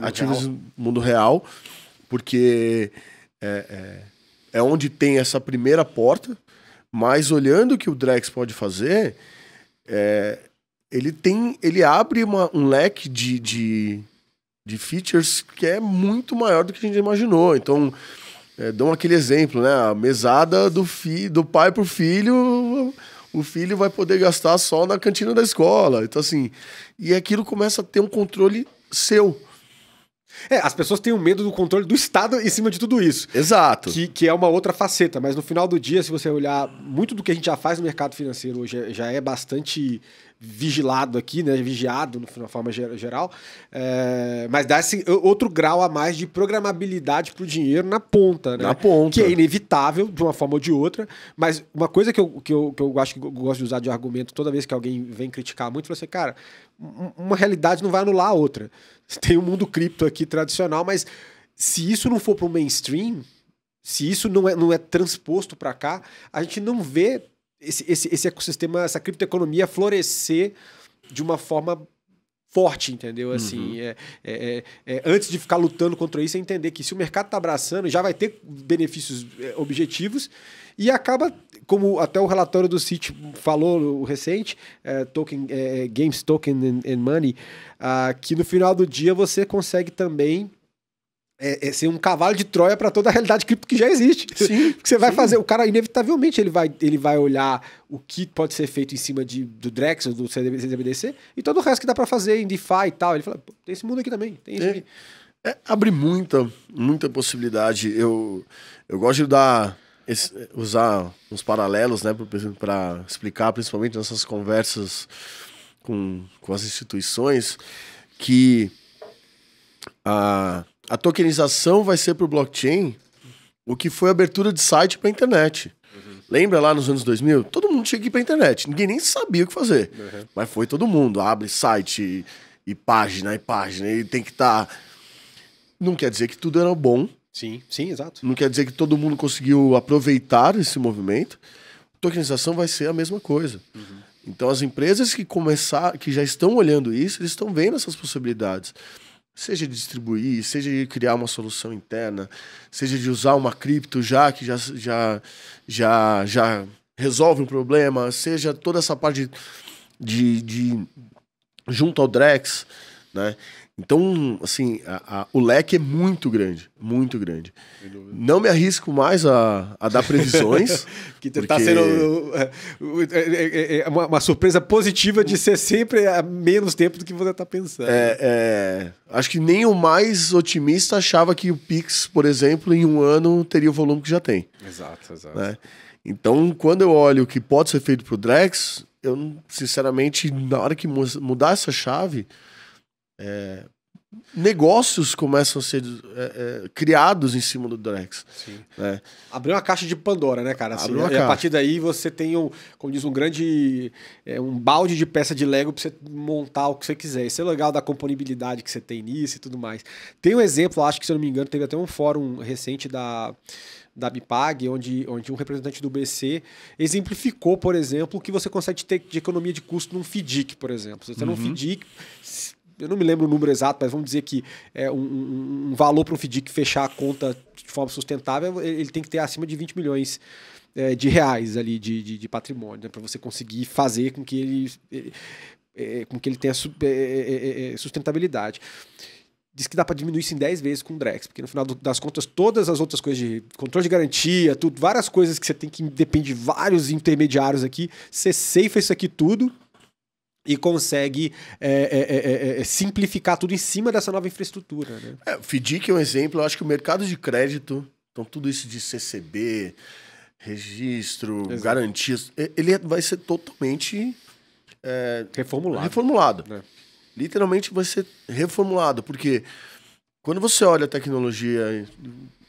ativos do mundo real, porque é onde tem essa primeira porta, mas olhando o que o Drex pode fazer, ele abre um leque de features que é muito maior do que a gente imaginou. Então, dão aquele exemplo, né? A mesada do pai pro filho, o filho vai poder gastar só na cantina da escola. Então, assim, e aquilo começa a ter um controle seu. As pessoas têm o medo do controle do Estado em cima de tudo isso. Exato. Que é uma outra faceta, mas no final do dia, se você olhar, muito do que a gente já faz no mercado financeiro hoje já é bastante vigilado aqui, né? Vigiado, de uma forma geral, mas dá esse outro grau a mais de programabilidade para o dinheiro na ponta, né? Na ponta. Que é inevitável, de uma forma ou de outra, mas uma coisa que eu acho que eu gosto de usar de argumento toda vez que alguém vem criticar muito, é assim, cara, uma realidade não vai anular a outra. Tem o mundo cripto aqui tradicional, mas se isso não for para o mainstream, se isso não é transposto para cá, a gente não vê esse ecossistema, essa criptoeconomia florescer de uma forma forte, entendeu? Assim, antes de ficar lutando contra isso, é entender que se o mercado está abraçando, já vai ter benefícios objetivos e acaba, como até o relatório do Citi falou, o recente, Games Token and Money, que no final do dia você consegue também ser um cavalo de Troia para toda a realidade cripto que já existe. Sim, porque você vai fazer, o cara inevitavelmente ele vai olhar o que pode ser feito em cima do Drex ou do CBDC e todo o resto que dá para fazer em DeFi e tal. Ele fala, tem esse mundo aqui também, tem isso aqui. Abre muita possibilidade. Eu gosto de usar uns paralelos, né, para explicar, principalmente nessas conversas com as instituições, que a tokenização vai ser para o blockchain o que foi a abertura de site para a internet. Lembra lá nos anos 2000? Todo mundo tinha que ir para a internet. Ninguém nem sabia o que fazer. Mas foi todo mundo. Abre site e página, e tem que estar... Não quer dizer que tudo era bom. Sim, exato. Não quer dizer que todo mundo conseguiu aproveitar esse movimento. Tokenização vai ser a mesma coisa. Então as empresas que já estão olhando isso, eles estão vendo essas possibilidades. Seja de distribuir, seja de criar uma solução interna, seja de usar uma cripto que já resolve um problema, seja toda essa parte de junto ao Drex, né? Então, assim, o leque é muito grande, muito grande. Não me arrisco mais a dar previsões. Que está sendo uma surpresa positiva de ser sempre a menos tempo do que você está pensando. Acho que nem o mais otimista achava que o Pix, por exemplo, em um ano teria o volume que já tem. Exato. Né? Então, quando eu olho o que pode ser feito para o Drex, eu, sinceramente, na hora que mudar essa chave... negócios começam a ser criados em cima do Drex. Né? Abriu uma caixa de Pandora, né, cara? Assim, a partir daí você tem como diz, um balde de peça de Lego para você montar o que você quiser. Isso é legal da componibilidade que você tem nisso e tudo mais. Tem um exemplo, acho que, se eu não me engano, teve até um fórum recente da Bipag, onde um representante do BC exemplificou, por exemplo, o que você consegue ter de economia de custo num FDIC, por exemplo. Você está num FDIC... Eu não me lembro o número exato, mas vamos dizer que um valor para um FDIC fechar a conta de forma sustentável, ele tem que ter acima de 20 milhões de reais ali de patrimônio, né, para você conseguir fazer com que ele tenha sustentabilidade. Diz que dá para diminuir isso em 10 vezes com o Drex, porque no final das contas, todas as outras coisas de controle de garantia, várias coisas que você tem que depende de vários intermediários aqui, você ceifa isso aqui tudo e consegue simplificar tudo em cima dessa nova infraestrutura. Né? O FDIC é um exemplo. Eu acho que o mercado de crédito, então tudo isso de CCB, registro, exato, garantias, ele vai ser totalmente reformulado. Literalmente vai ser reformulado, porque quando você olha a tecnologia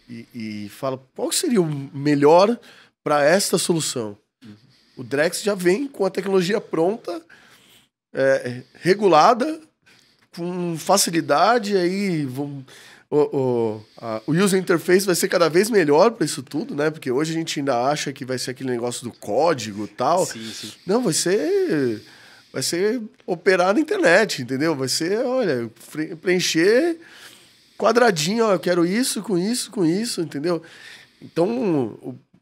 e fala qual seria o melhor para esta solução, o Drex já vem com a tecnologia pronta, regulada, com facilidade, aí o user interface vai ser cada vez melhor para isso tudo, né? Porque hoje a gente ainda acha que vai ser aquele negócio do código e tal. Sim. Não, vai ser operar na internet, entendeu? Vai ser, olha, preencher quadradinho, ó, eu quero isso, com isso, entendeu? Então,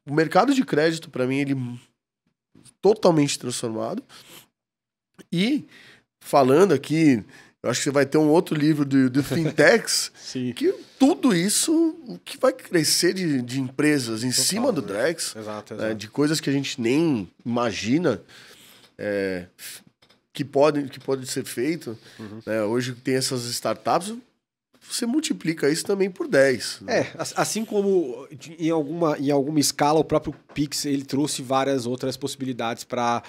o mercado de crédito, para mim, ele totalmente transformado. E, falando aqui, eu acho que você vai ter um outro livro do Fintechs, que tudo isso, o que vai crescer de empresas em cima do Drex, exato. De coisas que a gente nem imagina que pode ser feito. Né? Hoje tem essas startups, você multiplica isso também por 10. Né? Assim como em alguma escala o próprio Pix ele trouxe várias outras possibilidades para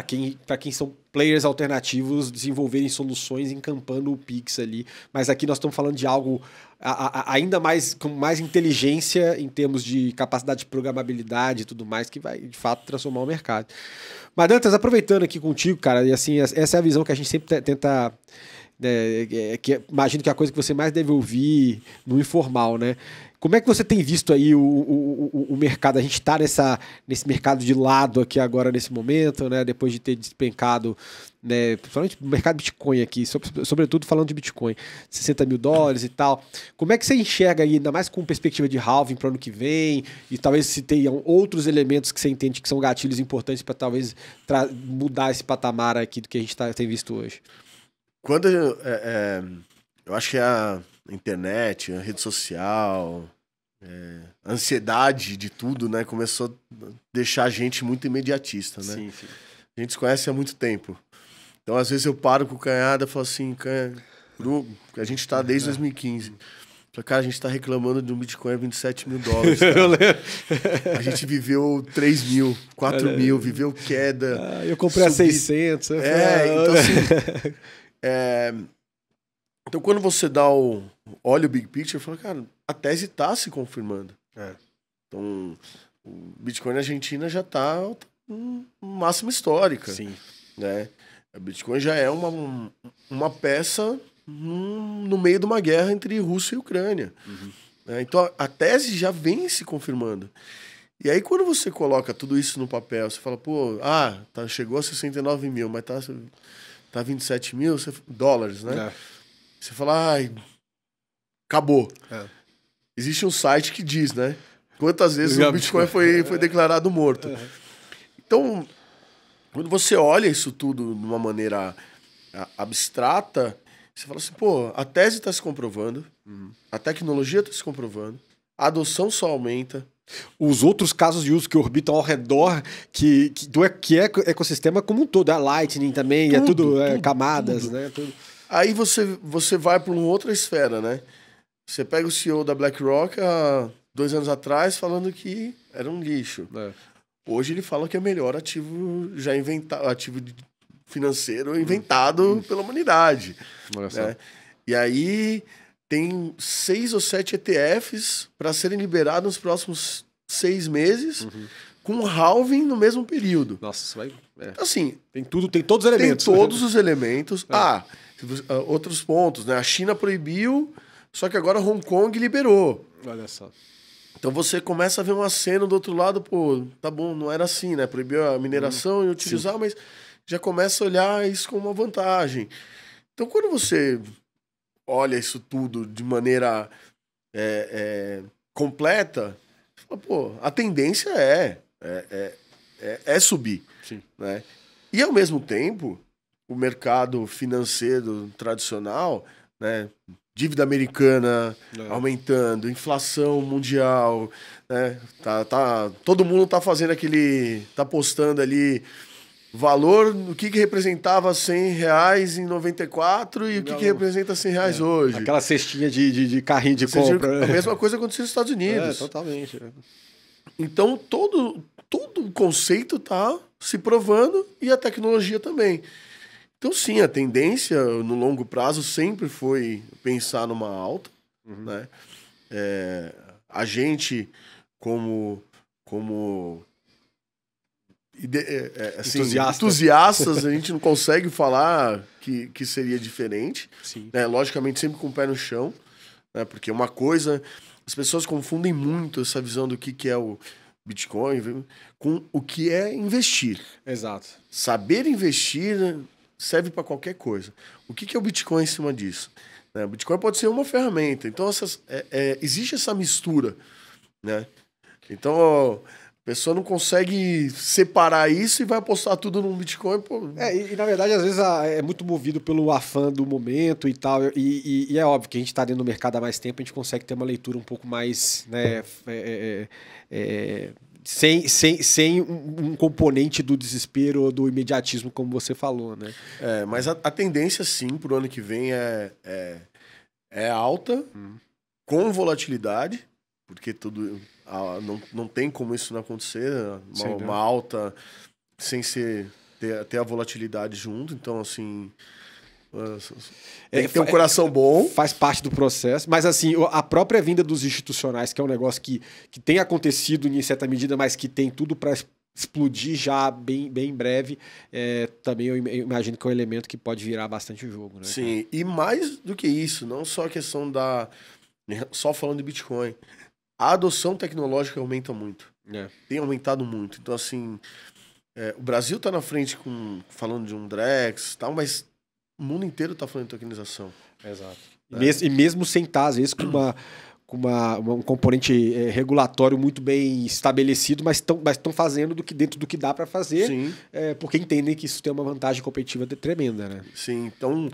quem são players alternativos desenvolverem soluções encampando o Pix ali. Mas aqui nós estamos falando de algo ainda mais com mais inteligência em termos de capacidade de programabilidade e tudo mais, que vai de fato transformar o mercado. Mas Dantas, aproveitando aqui contigo, cara, e assim, essa é a visão que a gente sempre tenta... que imagino que é a coisa que você mais deve ouvir no informal, né? Como é que você tem visto aí o mercado? A gente está nesse mercado de lado aqui agora nesse momento, né? Depois de ter despencado né, principalmente no mercado Bitcoin aqui, sobretudo falando de Bitcoin, $60 mil e tal. Como é que você enxerga aí, ainda mais com perspectiva de halving para o ano que vem, e talvez se tenham outros elementos que você entende que são gatilhos importantes para talvez mudar esse patamar aqui do que a gente tem visto hoje? Quando eu acho que a internet, a rede social, a ansiedade de tudo, né, começou a deixar a gente muito imediatista, né? Sim, sim. A gente se conhece há muito tempo. Então, às vezes, eu paro com o Canhada e falo assim, a gente tá desde 2015. Cara, a gente tá reclamando de um Bitcoin a $27 mil. A gente viveu 3 mil, 4 mil, viveu queda. Eu comprei a 600. Então assim... Então, quando você olha o big picture, fala, cara, a tese tá se confirmando. Então, o Bitcoin na Argentina já tá em máxima histórica. Sim. Né? O Bitcoin já é uma peça no meio de uma guerra entre Rússia e Ucrânia. Né? Então, a tese já vem se confirmando. E aí, quando você coloca tudo isso no papel, você fala, pô, chegou a 69 mil, mas tá 27 mil dólares, né? Você fala, acabou. Existe um site que diz, né? Quantas vezes o Bitcoin foi declarado morto. Então, quando você olha isso tudo de uma maneira abstrata, você fala assim, pô, a tese está se comprovando, a tecnologia está se comprovando, a adoção só aumenta. Os outros casos de uso que orbitam ao redor, que é ecossistema como um todo, a Lightning também, tudo camadas, né? Tudo. Aí você vai para uma outra esfera, né? Você pega o CEO da BlackRock há 2 anos atrás falando que era um lixo. Hoje ele fala que é o melhor ativo já inventado, ativo financeiro inventado pela humanidade. Né? E aí tem 6 ou 7 ETFs para serem liberados nos próximos 6 meses, com halving no mesmo período. Nossa, isso vai... Assim, tem todos os elementos. Tem todos os elementos. Outros pontos, né? A China proibiu, só que agora Hong Kong liberou. Olha só. Então você começa a ver uma cena do outro lado, pô, tá bom, não era assim, né? Proibiu a mineração e utilizar, mas já começa a olhar isso como uma vantagem. Então quando você olha isso tudo de maneira completa, você fala, pô, a tendência é subir. Sim. Né? E ao mesmo tempo, o mercado financeiro tradicional, né? Dívida americana aumentando, inflação mundial, né? Todo mundo tá fazendo tá postando ali valor, o que representava R$100 em 94 e o que representa R$100 hoje. Aquela cestinha de carrinho de compra. A mesma coisa aconteceu nos Estados Unidos. Totalmente. Então, todo o conceito tá se provando e a tecnologia também. Então, sim, a tendência no longo prazo sempre foi pensar numa alta. Né? A gente, como assim, entusiastas, a gente não consegue falar que seria diferente. Né? Logicamente, sempre com o pé no chão. Né? Porque uma coisa... As pessoas confundem muito essa visão do que é o Bitcoin com o que é investir. Exato. Saber investir serve para qualquer coisa. O que é o Bitcoin em cima disso? O Bitcoin pode ser uma ferramenta. Então, existe essa mistura. Né? Então, a pessoa não consegue separar isso e vai apostar tudo num Bitcoin. Pô. E na verdade, às vezes é muito movido pelo afã do momento e tal. E é óbvio que a gente está dentro do mercado há mais tempo, a gente consegue ter uma leitura um pouco mais... Né, sem um componente do desespero ou do imediatismo, como você falou, né? Mas a tendência, sim, para o ano que vem é alta, com volatilidade, porque tudo não tem como isso não acontecer, uma alta sem ter a volatilidade junto, então, assim... Tem que ter um coração bom. Faz parte do processo. Mas, assim, a própria vinda dos institucionais, que é um negócio que tem acontecido em certa medida, mas que tem tudo para explodir já bem em breve, também eu imagino que é um elemento que pode virar bastante o jogo. Né, sim, cara? E mais do que isso, não só a questão só falando de Bitcoin, a adoção tecnológica aumenta muito. Tem aumentado muito. Então, assim... o Brasil está na frente falando de um Drex e tal, mas o mundo inteiro está falando de tokenização. Exato. E mesmo sem estar, às vezes, com um componente regulatório muito bem estabelecido, mas estão fazendo dentro do que dá para fazer, porque entendem que isso tem uma vantagem competitiva tremenda, né? Sim, então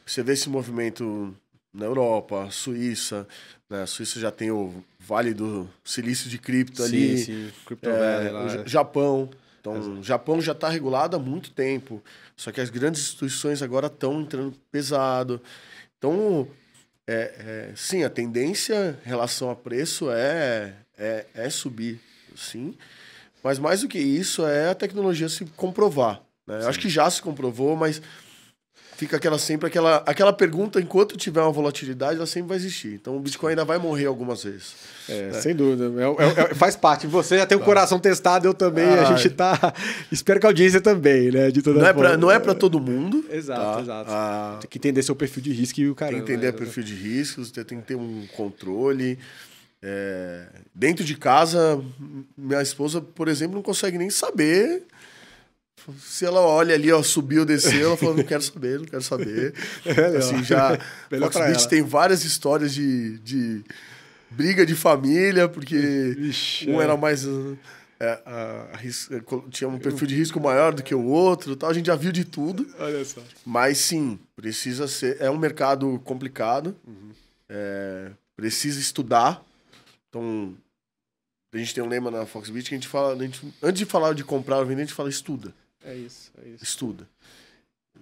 você vê esse movimento na Europa, Suíça, né? A Suíça já tem o Vale do Silício de Cripto ali, sim. Crypto Valley lá. Japão. Então, o Japão já está regulado há muito tempo, só que as grandes instituições agora estão entrando pesado. Então, sim, a tendência em relação a preço é subir, sim. Mas mais do que isso é a tecnologia se comprovar, né? Eu acho que já se comprovou, mas fica sempre aquela pergunta, enquanto tiver uma volatilidade, ela sempre vai existir. Então o Bitcoin ainda vai morrer algumas vezes. Sem dúvida. Faz parte. Você já tem o coração testado, eu também. A gente tá... Espero que a audiência também, né? De toda forma. Não é para todo mundo. Exato, exato. Tem que entender seu perfil de risco e o caramba. Tem que entender o perfil de riscos, tem que ter um controle. Dentro de casa, minha esposa, por exemplo, não consegue nem saber... Se ela olha ali, ó, subiu, desceu, ela fala, não quero saber. Assim, já... Foxbit tem várias histórias de briga de família, porque um era mais... tinha um perfil de risco maior do que o outro, tal. A gente já viu de tudo. Olha só. Mas sim, precisa ser... É um mercado complicado. Precisa estudar. Então, a gente tem um lema na Foxbit que a gente fala... antes de falar de comprar ou vender, a gente fala estuda. É isso. Estuda.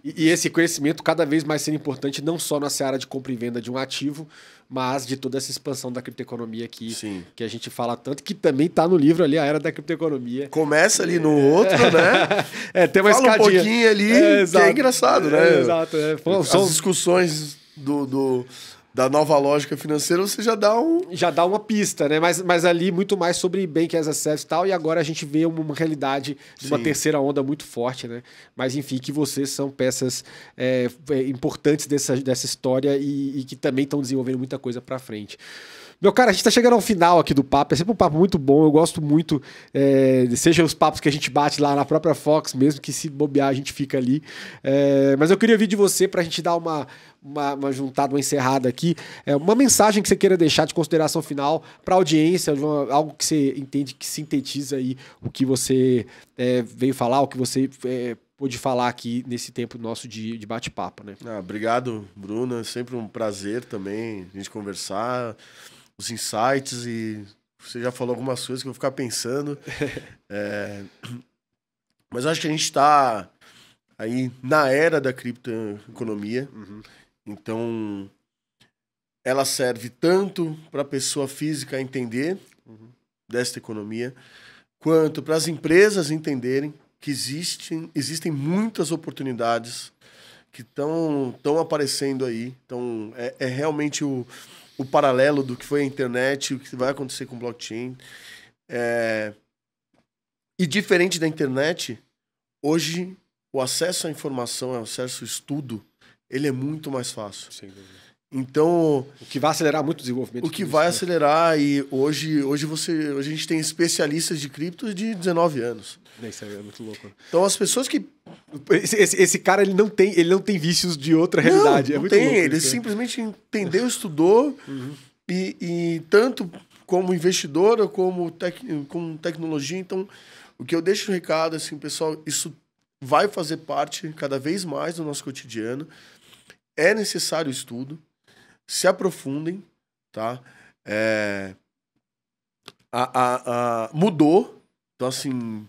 E esse conhecimento cada vez mais sendo importante, não só na seara de compra e venda de um ativo, mas de toda essa expansão da criptoeconomia aqui, que a gente fala tanto, que também está no livro ali, A Era da Criptoeconomia. Começa ali no outro, né? Tem uma escadinha. Um pouquinho ali, que é engraçado, né? Exato. As discussões da nova lógica financeira, você já dá uma pista, né? Mas ali muito mais sobre Bank as a Service e tal, e agora a gente vê uma realidade de uma terceira onda muito forte, né? Mas enfim, que vocês são peças importantes dessa história e que também estão desenvolvendo muita coisa para frente. Meu cara, a gente tá chegando ao final aqui do papo, é sempre um papo muito bom, eu gosto muito, seja os papos que a gente bate lá na própria Fox, mesmo que se bobear a gente fica ali, mas eu queria ouvir de você pra gente dar uma juntada, uma encerrada aqui, uma mensagem que você queira deixar de consideração final pra audiência, algo que você entende que sintetiza aí o que você veio falar, o que você pôde falar aqui nesse tempo nosso de bate-papo, né? Obrigado, Bruno, é sempre um prazer também a gente conversar, os insights, e você já falou algumas coisas que eu vou ficar pensando. Mas eu acho que a gente está aí na era da criptoeconomia. Então, ela serve tanto para a pessoa física entender desta economia, quanto para as empresas entenderem que existem muitas oportunidades que estão aparecendo aí. Então, é realmente o paralelo do que foi a internet, o que vai acontecer com blockchain. E diferente da internet, hoje o acesso à informação, o acesso ao estudo, ele é muito mais fácil. Sem dúvida. Então, o que vai acelerar muito o desenvolvimento. O que vai acelerar, e hoje a gente tem especialistas de cripto de 19 anos. Isso é muito louco. Então as pessoas que... Esse cara, ele não tem vícios de outra realidade. Não muito tem, louco, ele simplesmente entendeu, estudou, e tanto como investidor ou como tecnologia. Então, o que eu deixo no recado, assim, pessoal, isso vai fazer parte cada vez mais do nosso cotidiano. É necessário estudo. Se aprofundem, tá? Mudou. Então, assim,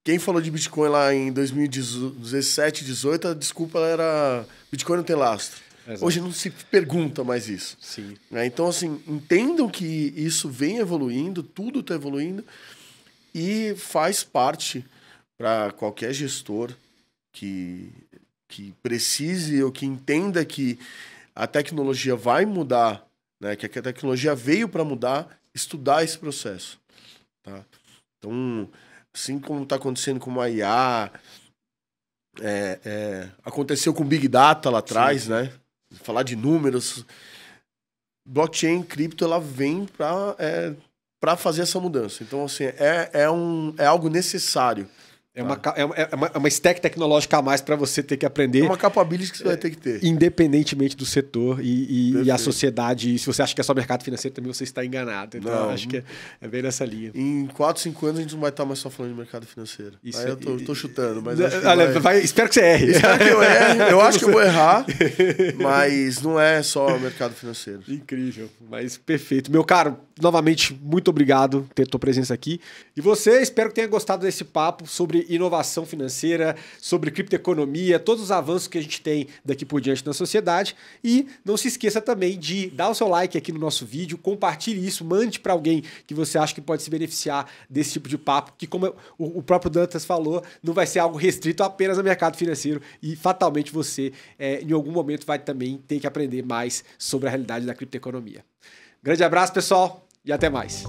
quem falou de Bitcoin lá em 2017, 2018, a desculpa era Bitcoin não tem lastro. Exato. Hoje não se pergunta mais isso. Sim. Então, assim, entendam que isso vem evoluindo, tudo está evoluindo, e faz parte para qualquer gestor que precise ou que entenda que a tecnologia vai mudar, né? Que a tecnologia veio para mudar, estudar esse processo. Tá? Então, assim como está acontecendo com a IA, aconteceu com Big Data lá atrás, sim. Né? Falar de números. Blockchain, cripto, ela vem para fazer essa mudança. Então, assim, é algo necessário. É uma stack tecnológica a mais para você ter que aprender. É uma capability que você vai ter que ter. Independentemente do setor e a sociedade. Se você acha que é só mercado financeiro, também você está enganado. Então, eu acho que é bem nessa linha. Em 4, 5 anos, a gente não vai estar mais só falando de mercado financeiro. Isso aí eu tô chutando, mas acho que espero que você erre. Espero que eu erre. Eu acho que eu vou errar, mas não é só mercado financeiro. Incrível, mas perfeito. Meu caro, novamente, muito obrigado por ter tua presença aqui. E você, espero que tenha gostado desse papo sobre inovação financeira, sobre criptoeconomia, todos os avanços que a gente tem daqui por diante na sociedade. E não se esqueça também de dar o seu like aqui no nosso vídeo, compartilhe isso, mande para alguém que você acha que pode se beneficiar desse tipo de papo, que como o próprio Dantas falou, não vai ser algo restrito apenas ao mercado financeiro e fatalmente você, em algum momento, vai também ter que aprender mais sobre a realidade da criptoeconomia. Grande abraço, pessoal, e até mais.